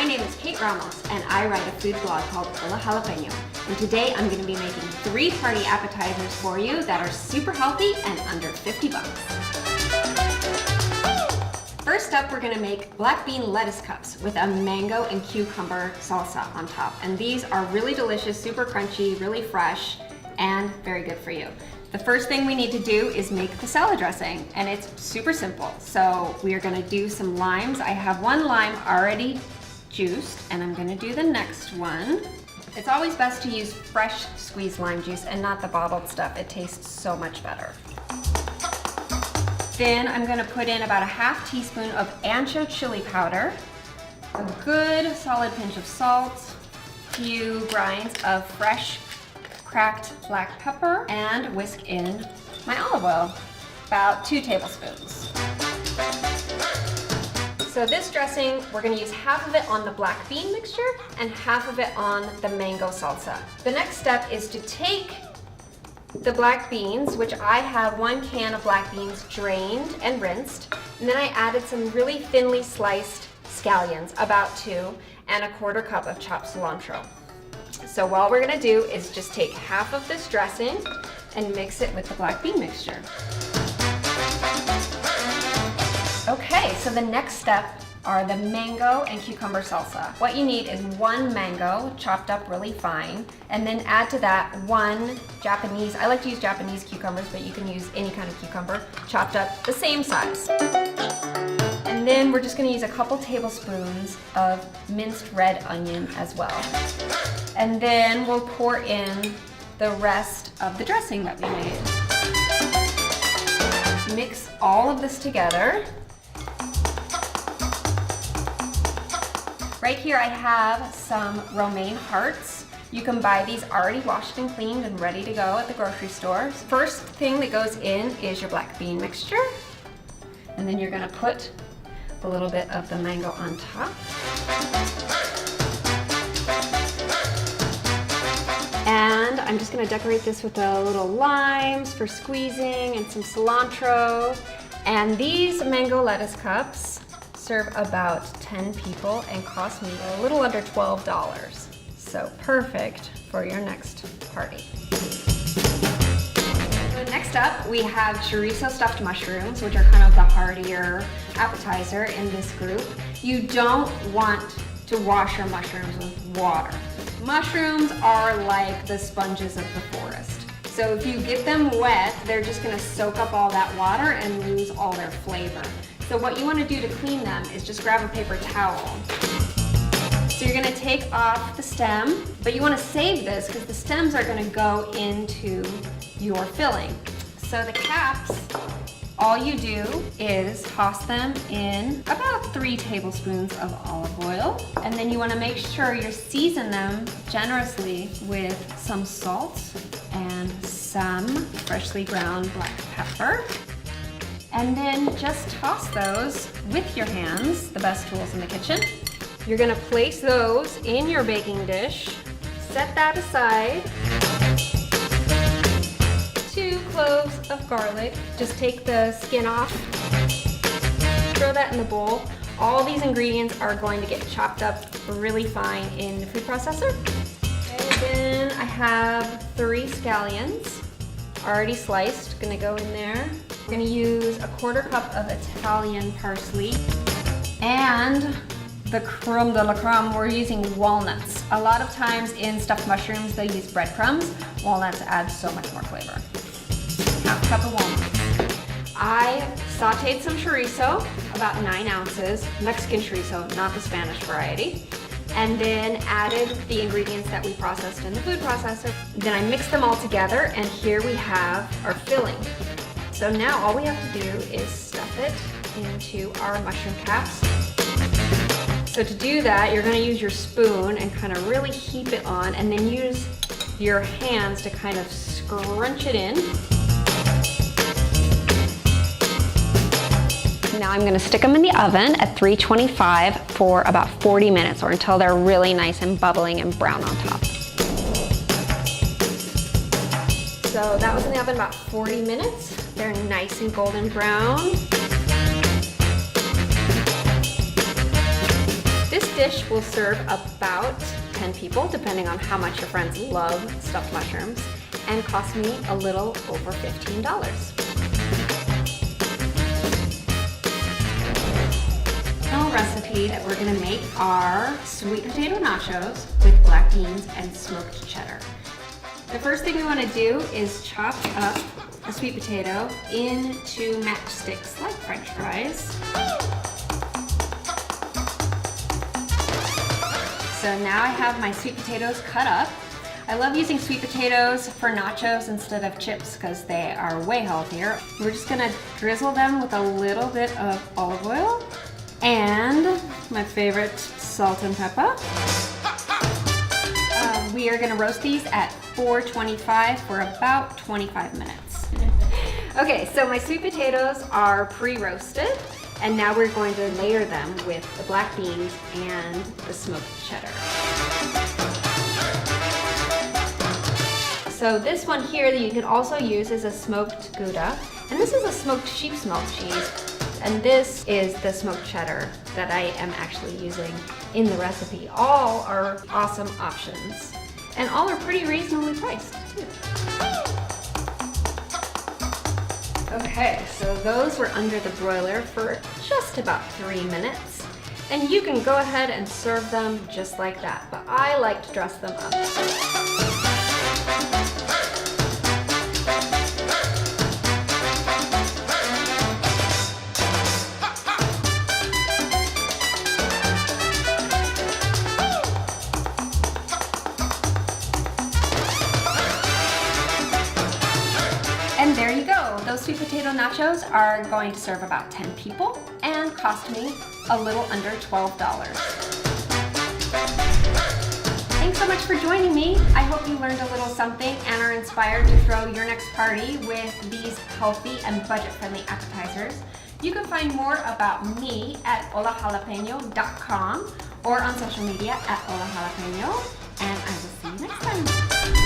my name is Kate Ramos and I write a food blog called HolaJalapeno. And today I'm going to be making 3 party appetizers for you that are super healthy and under 50 bucks. First up, we're going to make black bean lettuce cups with a mango and cucumber salsa on top. And these are really delicious, super crunchy, really fresh, and very good for you. The first thing we need to do is make the salad dressing, and it's super simple. So we are gonna do some limes. I have 1 lime already juiced, and I'm gonna do the next one. It's always best to use fresh squeezed lime juice and not the bottled stuff. It tastes so much better. Then I'm gonna put in about a ½ teaspoon of ANCHO-CHILI powder, a good solid pinch of salt, a few grinds of fresh cracked black pepper, and whisk in my olive oil, about 2 tablespoons. So this dressing, we're gonna use half of it on the black bean mixture and half of it on the mango salsa. The next step is to take the black beans, which I have 1 can of black beans drained and rinsed, and then I added some really thinly sliced scallions, about 2, and a ¼ cup of chopped cilantro. So what we're gonna do is just take half of this dressing and mix it with the black bean mixture. Okay, so the next step are the mango and cucumber salsa. What you need is 1 mango chopped up really fine, and then add to that 1 Japanese, I like to use Japanese cucumbers, but you can use any kind of cucumber, chopped up the same size. And then we're just gonna use a couple tablespoons of minced red onion as well. And then we'll pour in the rest of the dressing that we made. Mix all of this together. Right here I have some romaine hearts. You can buy these already washed and cleaned and ready to go at the grocery store. First thing that goes in is your black bean mixture. And then you're gonna put a little bit of the mango on top. And I'm just gonna decorate this with a little limes for squeezing and some cilantro. And these mango lettuce cups serve about 10 people and cost me a little under $12. So perfect for your next party. So next up, we have Chorizo Stuffed Mushrooms, which are kind of the heartier appetizer in this group. You don't want to wash your mushrooms with water. Mushrooms are like the sponges of the forest. So if you get them wet, they're just gonna soak up all that water and lose all their flavor. So what you wanna do to clean them is just grab a paper towel. So you're gonna take off the stem, but you wanna save this because the stems are gonna go into your filling. So the caps, all you do is toss them in about 3 tablespoons of olive oil. And then you wanna make sure you season them generously with some salt and some freshly ground black pepper. And then just toss those with your hands, the best tools in the kitchen. You're gonna place those in your baking dish, set that aside. 2 cloves of garlic. Just take the skin off, throw that in the bowl. All these ingredients are going to get chopped up really fine in the food processor. And then I have 3 scallions, already sliced, gonna go in there. We're gonna use a ¼ cup of Italian parsley, and the creme de la creme, we're using walnuts. A lot of times in stuffed mushrooms, they use breadcrumbs. Walnuts add so much more flavor. ½ cup of walnuts. I sauteed some chorizo, about 9 ounces, Mexican chorizo, not the Spanish variety, and then added the ingredients that we processed in the food processor. Then I mixed them all together, and here we have our filling. So now all we have to do is stuff it into our mushroom caps. So to do that, you're gonna use your spoon and kind of really heap it on, and then use your hands to kind of scrunch it in. Now I'm gonna stick them in the oven at 325 for about 40 minutes, or until they're really nice and bubbling and brown on top. So that was in the oven about 40 minutes. They're nice and golden brown. This dish dish will serve about 10 people, depending on how much your friends love stuffed mushrooms, and cost me a little over $15. The recipe that we're gonna make are sweet potato nachos with black beans and smoked cheddar. The first thing we wanna do is chop up a sweet potato into matchsticks like French fries. So now I have my sweet potatoes cut up. I love using sweet potatoes for nachos instead of chips because they are way healthier. We're just gonna drizzle them with a little bit of olive oil and my favorite, salt and pepper. We are gonna roast these at 425 for about 25 minutes. Okay, so my sweet potatoes are pre-roasted, and now we're going to layer them with the black beans and the smoked cheddar. So this one here that you can also use is a smoked Gouda, and this is a smoked sheep's milk cheese, and this is the smoked cheddar that I am actually using in the recipe. All are awesome options, and all are pretty reasonably priced too. Okay, so those were under the broiler for just about 3 minutes. And you can go ahead and serve them just like that, but I like to dress them up. And there you go. Those sweet potato nachos are going to serve about 10 people and cost me a little under $12. Thanks so much for joining me. I hope you learned a little something and are inspired to throw your next party with these healthy and budget-friendly appetizers. You can find more about me at HolaJalapeno.com or on social media at HolaJalapeno, and I will see you next time.